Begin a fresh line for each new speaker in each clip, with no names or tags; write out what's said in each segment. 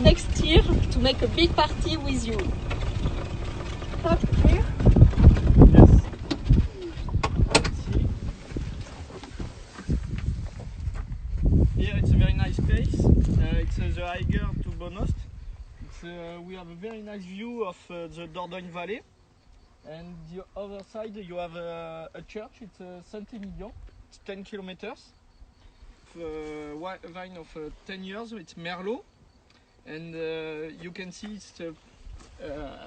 next year to make a big party with you. Stop here.
Yes. Let's see. Here it's a very nice place. It's the Eiger to Bonost. We have a very nice view of the Dordogne Valley. And the other side you have a church. It's Saint-Emilion. It's 10 kilometers. A vine of 10 years. It's Merlot. And you can see it's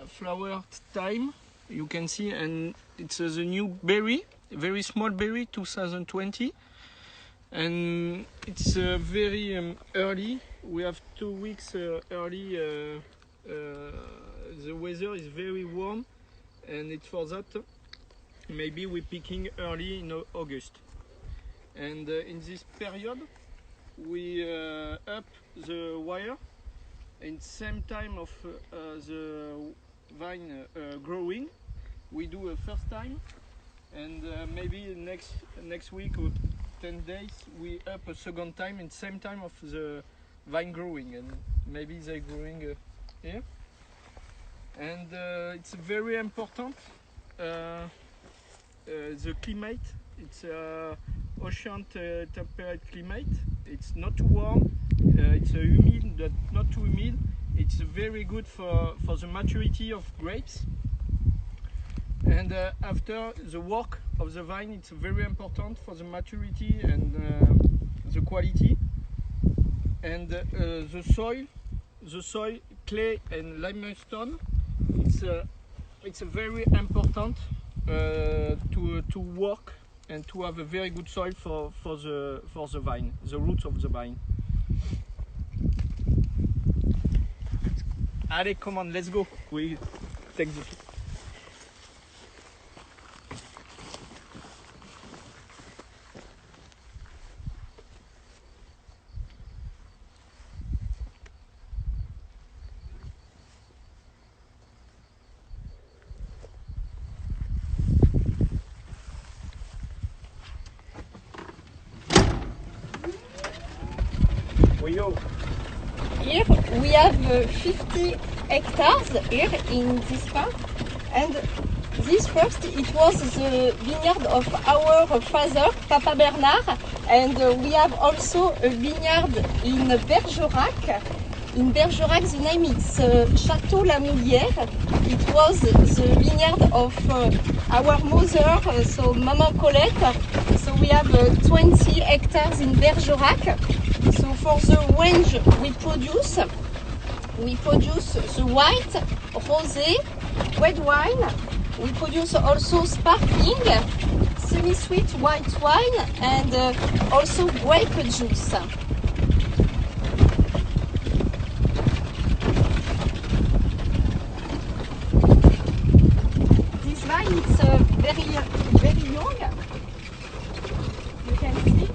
flower time. You can see, and it's the new berry, very small berry, 2020. And it's very early. We have 2 weeks early. The weather is very warm, and it's for that maybe we're picking early in August. And in this period, we up the wire. In same time of the vine growing, we do a first time, and maybe next week or 10 days we up a second time in same time of the vine growing, and maybe they growing here. And it's very important the climate. It's ocean temperate climate. It's not too warm. It's humid, but not too humid. It's very good for the maturity of grapes. And after the work of the vine, it's very important for the maturity and the quality. And the soil, clay and limestone, it's very important to work and to have a very good soil for the vine, the roots of the vine. Allez, come on, let's go. We take the. We go.
Here we have 50 hectares here in this park, and this first it was the vineyard of our father, Papa Bernard, and we have also a vineyard in Bergerac. In Bergerac, the name is Château La Moulière. It was the vineyard of our mother, so Maman Colette. So we have 20 hectares in Bergerac. So for the range we produce the white, rosé, red wine. We produce also sparkling, semi-sweet white wine, and also grape juice. This vine is very young. You can see.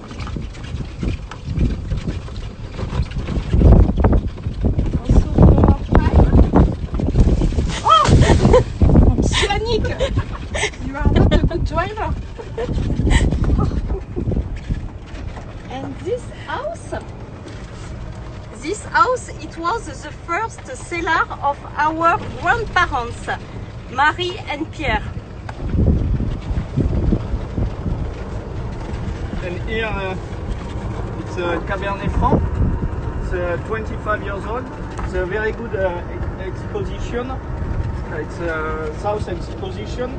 You are not a good driver. And this house, it was the first cellar of our grandparents, Marie and Pierre.
And here it's a Cabernet Franc. It's 25 years old. It's a very good exposition. It's a south exposition.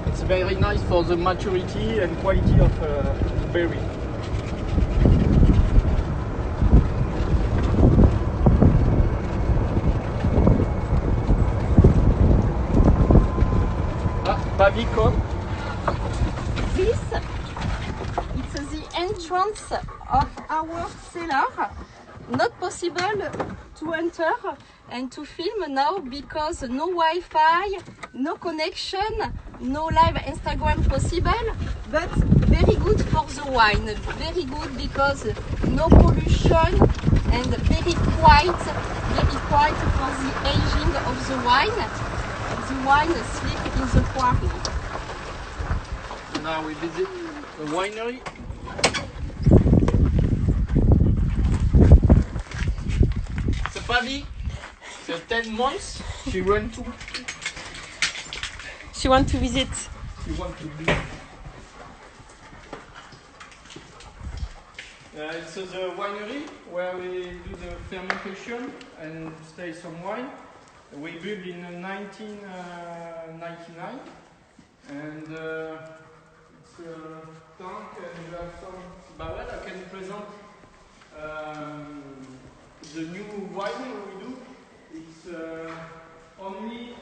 It's very nice for the maturity and quality of the berry. Pavicon.
This is the entrance of our cellar. Not possible to enter and to film now because no Wi-Fi, no connection, no live Instagram possible, but very good for the wine. Very good because no pollution and very quiet for the aging of the wine. The wine sleep in the quarry.
Now we visit the winery. It's a Pavi, the 10 months, she went to.
She want to visit.
She want to do. It's the winery where we do the fermentation and stay some wine. We built in 1999, and it's a tank, and we have some. Well, I can present the new wine we do. It's only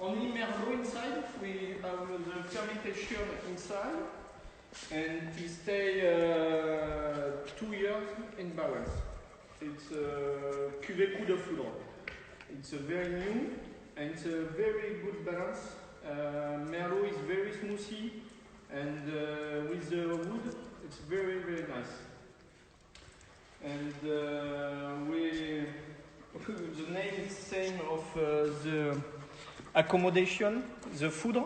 Merlot inside. We have the fermentation inside. And we stay 2 years in barrels. It's cuvée coup de foudre. It's very new and it's a very good balance. Merlot is very smoothie and with the wood it's very nice. And the name is same of the accommodation, the food,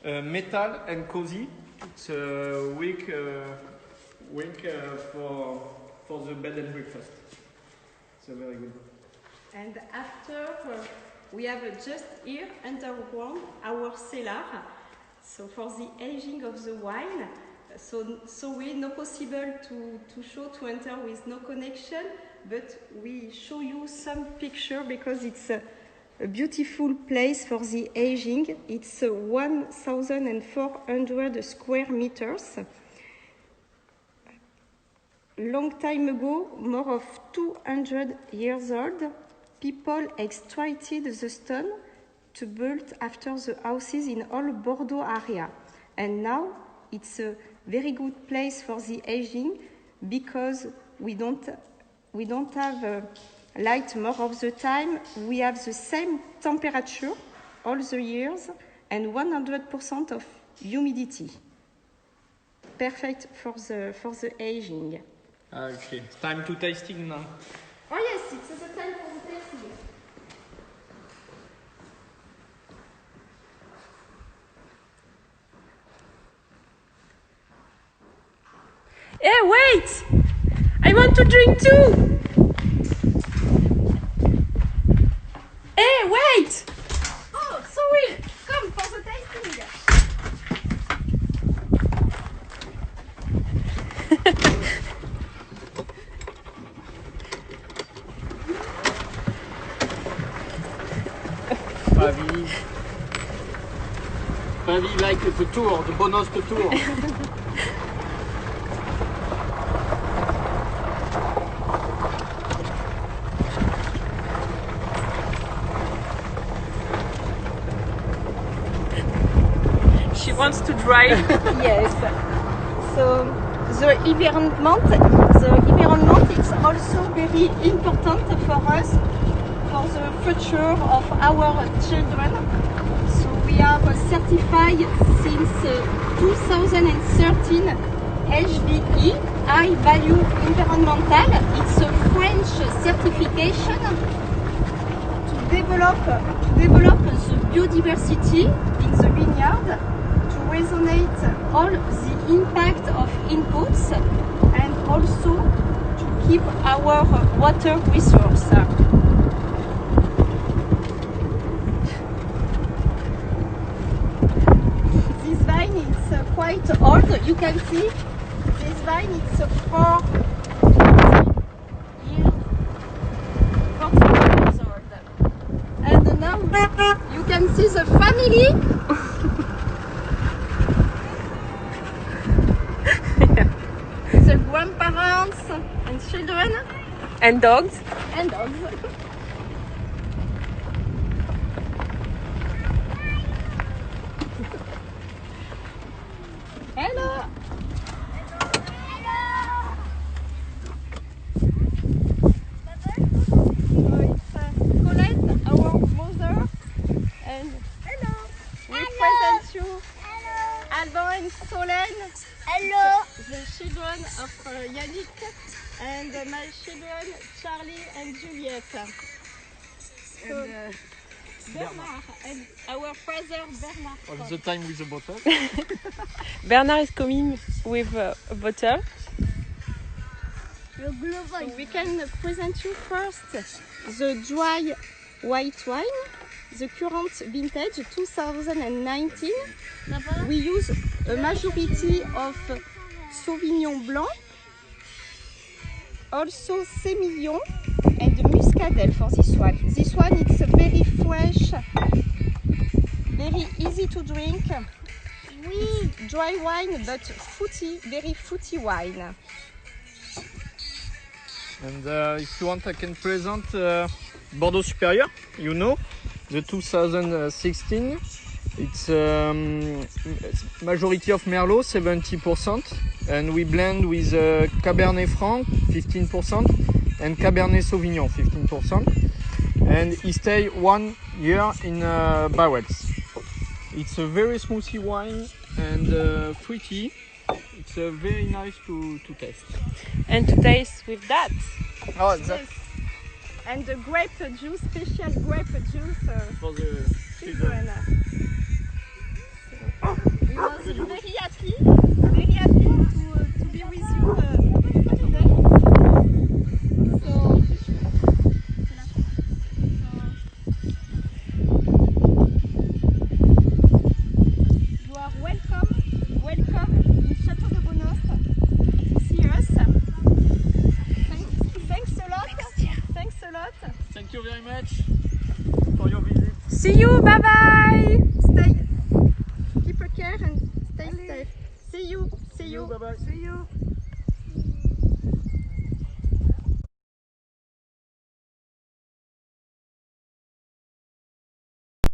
metal and cozy. It's a week for the bed and breakfast. So very good.
And after we have just here underground our cellar. So for the aging of the wine, so we no possible to show to enter with no connection, but we show you some picture because it's a beautiful place for the aging. It's 1,400 square meters. Long time ago, more of 200 years old, people extracted the stone to build after the houses in all Bordeaux area. And now it's a very good place for the aging because we don't have light more of the time. We have the same temperature all the years and 100% of humidity. Perfect for the aging.
Okay, it's time to tasting now.
Oh yes, it's the time for the tasting.
Hey, wait! I want to drink too! Hey, wait!
Oh, sorry! Come for the tasting!
Pavi like the tour, the bonus tour.
She wants to drive.
Yes. So the environment is also very important for us, for the future of our children. So we are certified since 2013 HVE, High Value Environmental. It's a French certification to develop the biodiversity in the vineyard, to resonate all the impact of inputs and also to keep our water resource. This vine is quite old. You can see this vine is 4 years old. And now you can see the family. The grandparents and children
And dogs.
and dogs. Hello. So it's Colette, our mother, and we present you Alban and Solène.
Hello.
The children of Yannick and my children Charlie and Juliette. So, Bernard and our father Bernard.
All the time with the bottle.
Bernard is coming with a bottle.
So we can present you first the dry white wine, the current vintage 2019. We use a majority of Sauvignon Blanc, also Semillon and Muscadel for this one. This one it's very fresh, very easy to drink. It's dry wine but fruity, very fruity wine.
And if you want, I can present Bordeaux Supérieur, you know, the 2016. It's majority of Merlot, 70%, and we blend with Cabernet Franc, 15%, and Cabernet Sauvignon, 15%. And it stay 1 year in barrels. It's a very smoothie wine and fruity. It's very nice to taste.
And to taste with that.
Oh,
Yes. And the grape juice, special grape juice
for the
children.
children.
We was very happy to be with you today. So, you are welcome in Château de Bonost to see us. Thanks a lot. Thanks a lot.
Thank you very much for your visit.
See you, bye bye!
Keep care and stay safe. See you.
Bye bye.
See you.